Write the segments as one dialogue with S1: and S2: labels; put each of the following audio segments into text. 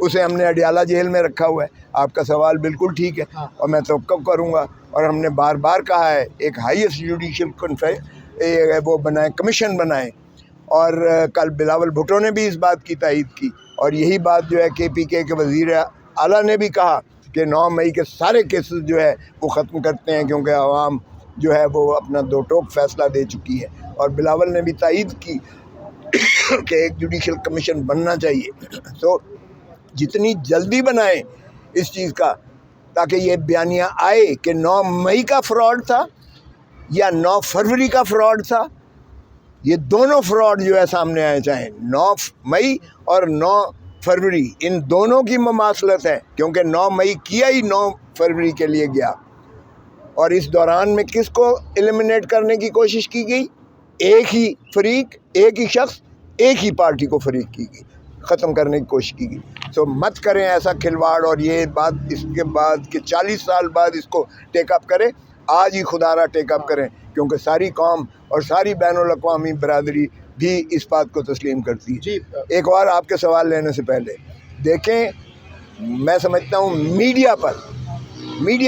S1: اسے ہم نے اڈیالہ جیل میں رکھا ہوا ہے. آپ کا سوال بالکل ٹھیک ہے اور میں توقع کروں گا، اور ہم نے بار بار کہا ہے ایک ہائیسٹ جوڈیشل وہ بنائیں، کمیشن بنائیں. اور کل بلاول بھٹو نے بھی اس بات کی تائید کی، اور یہی بات جو ہے KPK کے وزیر اعلیٰ نے بھی کہا کہ 9 مئی کے سارے کیسز جو ہے وہ ختم کرتے ہیں، کیونکہ عوام جو ہے وہ اپنا دو ٹوک فیصلہ دے چکی ہے. اور بلاول نے بھی تائید کی کہ ایک جوڈیشل کمیشن بننا چاہیے. تو جتنی جلدی بنائیں اس چیز کا، تاکہ یہ بیانیہ آئے کہ 9 مئی کا فراڈ تھا یا 9 فروری کا فراڈ تھا. یہ دونوں فراڈ جو ہے سامنے آئے، چاہیں 9 مئی اور 9 فروری، ان دونوں کی مماثلت ہے، کیونکہ 9 مئی کیا ہی 9 فروری کے لیے گیا. اور اس دوران میں کس کو ایلیمنیٹ کرنے کی کوشش کی گئی؟ ایک ہی فریق، ایک ہی شخص، ایک ہی پارٹی کو فریق کی گئی، ختم کرنے کی کوشش کی گئی. تو مت کریں ایسا کھلواڑ، اور یہ بات اس کے بعد کہ 40 سال بعد اس کو ٹیک اپ کریں. آج ہی خدا را ٹیک اپ کریں، کیونکہ ساری قوم اور ساری بین الاقوامی برادری بھی اس بات کو تسلیم کرتی ہے. ایک اور آپ کے سوال لینے سے پہلے دیکھیں، میں سمجھتا ہوں میڈیا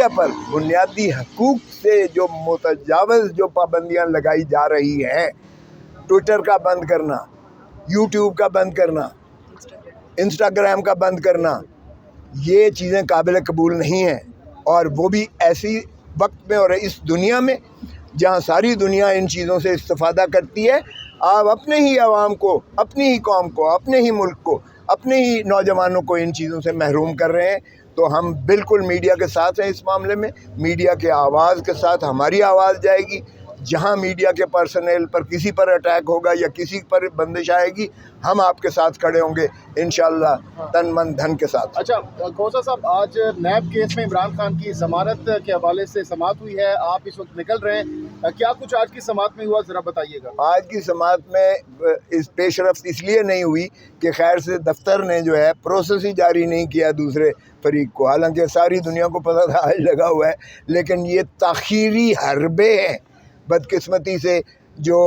S1: پر بنیادی حقوق سے جو متجاوز جو پابندیاں لگائی جا رہی ہیں، ٹویٹر کا بند کرنا، یوٹیوب کا بند کرنا، انسٹاگرام کا بند کرنا، یہ چیزیں قابل قبول نہیں ہیں. اور وہ بھی ایسی وقت میں اور اس دنیا میں جہاں ساری دنیا ان چیزوں سے استفادہ کرتی ہے. آپ اپنے ہی عوام کو، اپنی ہی قوم کو، اپنے ہی ملک کو، اپنے ہی نوجوانوں کو ان چیزوں سے محروم کر رہے ہیں. تو ہم بالکل میڈیا کے ساتھ ہیں اس معاملے میں. میڈیا کے آواز کے ساتھ ہماری آواز جائے گی. جہاں میڈیا کے پرسنل پر کسی پر اٹیک ہوگا یا کسی پر بندش آئے گی، ہم آپ کے ساتھ کھڑے ہوں گے انشاءاللہ، تن من دھن کے ساتھ.
S2: اچھا کوثر صاحب، آج نیب کیس میں عمران خان کی ضمانت کے حوالے سے سماعت ہوئی ہے، آپ اس وقت نکل رہے ہیں، کیا کچھ آج کی سماعت میں ہوا، ذرا بتائیے گا.
S1: آج کی سماعت میں اس پیش رفت اس لیے نہیں ہوئی کہ خیر سے دفتر نے جو ہے پروسیس ہی جاری نہیں کیا دوسرے فریق کو، حالانکہ ساری دنیا کو پتہ تھا آج لگا ہوا ہے. لیکن یہ تاخیری حربے ہیں بدقسمتی سے جو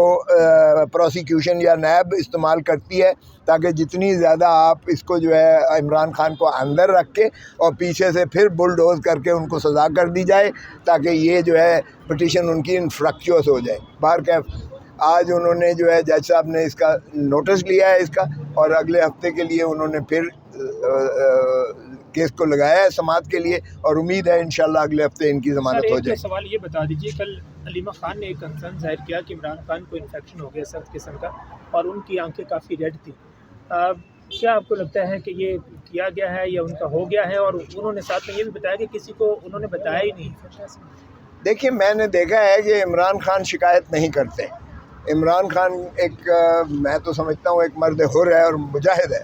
S1: پروسیکیوشن یا نیب استعمال کرتی ہے، تاکہ جتنی زیادہ آپ اس کو جو ہے عمران خان کو اندر رکھ کے اور پیچھے سے پھر بلڈوز کر کے ان کو سزا کر دی جائے، تاکہ یہ جو ہے پٹیشن ان کی انفرکچوس ہو جائے. بہرکیف آج انہوں نے جو ہے جج صاحب نے اس کا نوٹس لیا ہے اس کا، اور اگلے ہفتے کے لیے انہوں نے پھر کیس کو لگایا ہے سماعت کے لیے، اور امید ہے انشاءاللہ اگلے ہفتے ان کی ضمانت ہو جائے.
S3: ایک سوال یہ بتا دیجیے، کل علیمہ خان نے ایک کنسرن ظاہر کیا کہ عمران خان کو انفیکشن ہو گیا سخت قسم کا، اور ان کی آنکھیں کافی ریڈ تھیں. کیا آپ کو لگتا ہے کہ یہ کیا گیا ہے یا ان کا ہو گیا ہے؟ اور انہوں نے ساتھ میں یہ بھی بتایا کہ کسی کو انہوں نے بتایا ہی نہیں.
S1: دیکھیے، میں نے دیکھا ہے کہ عمران خان شکایت نہیں کرتے. عمران خان ایک میں تو سمجھتا ہوں ایک مرد حر ہے اور مجاہد ہے.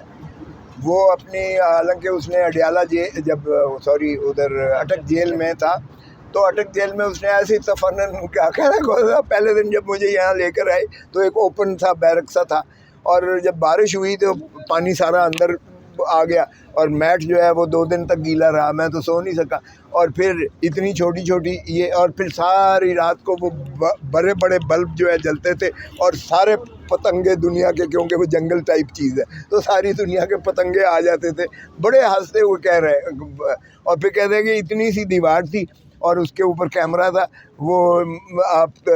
S1: وہ اپنی، حالانکہ اس نے اڈیالہ ادھر اٹک جیل میں تھا، تو اٹک جیل میں اس نے ایسی تفنن کیا کہنا، پہلے دن جب مجھے یہاں لے کر آئے تو ایک اوپن تھا، بیرک سا تھا، اور جب بارش ہوئی تو پانی سارا اندر آ گیا، اور میٹ جو ہے وہ 2 دن تک گیلا رہا، میں تو سو نہیں سکا. اور پھر اتنی چھوٹی چھوٹی یہ، اور پھر ساری رات کو وہ بڑے بڑے بلب جو ہے جلتے تھے، اور سارے پتنگے دنیا کے، کیونکہ وہ جنگل ٹائپ چیز ہے تو ساری دنیا کے پتنگے آ جاتے تھے. بڑے ہنستے ہوئے کہہ رہے، اور پھر کہتے ہیں کہ اتنی سی دیوار تھی اور اس کے اوپر کیمرہ تھا، وہ آپ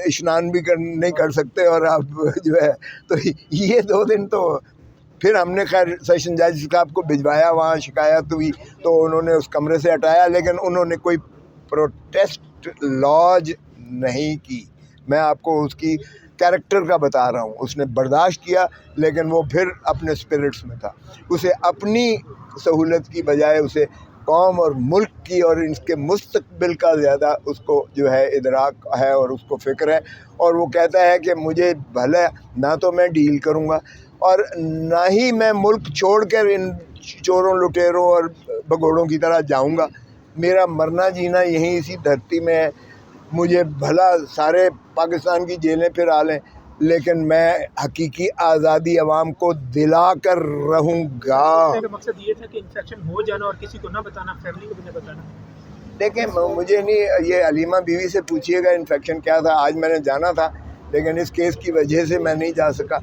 S1: اشنان بھی نہیں کر سکتے، اور آپ جو ہے تو یہ 2 دن تو پھر ہم نے خیر سیشن جج صاحب کو بھجوایا، وہاں شکایت ہوئی تو انہوں نے اس کمرے سے ہٹایا، لیکن انہوں نے کوئی پروٹیسٹ لانچ نہیں کی. میں آپ کو اس کی کیریکٹر کا بتا رہا ہوں، اس نے برداشت کیا، لیکن وہ پھر اپنے اسپرٹس میں تھا. اسے اپنی سہولت کی بجائے اسے قوم اور ملک کی اور اس کے مستقبل کا زیادہ اس کو جو ہے ادراک ہے اور اس کو فکر ہے. اور وہ کہتا ہے کہ مجھے بھلا نہ تو میں ڈیل کروں گا اور نہ ہی میں ملک چھوڑ کر ان چوروں لٹیروں اور بگوڑوں کی طرح جاؤں گا. میرا مرنا جینا یہیں اسی دھرتی میں ہے. مجھے بھلا سارے پاکستان کی جیلیں پھر آ لیں، لیکن میں حقیقی آزادی عوام کو دلا کر رہوں گا.
S3: مقصد یہ تھا کہ انفیکشن ہو جانا اور کسی کو نہ بتانا، فیملی کو بھی نہ بتانا.
S1: دیکھیں، مجھے نہیں، یہ علیمہ بیوی سے پوچھیے گا انفیکشن کیا تھا. آج میں نے جانا تھا، لیکن اس کیس کی وجہ سے میں نہیں جا سکا،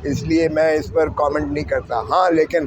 S1: اس لیے میں اس پر کامنٹ نہیں کرتا. ہاں، لیکن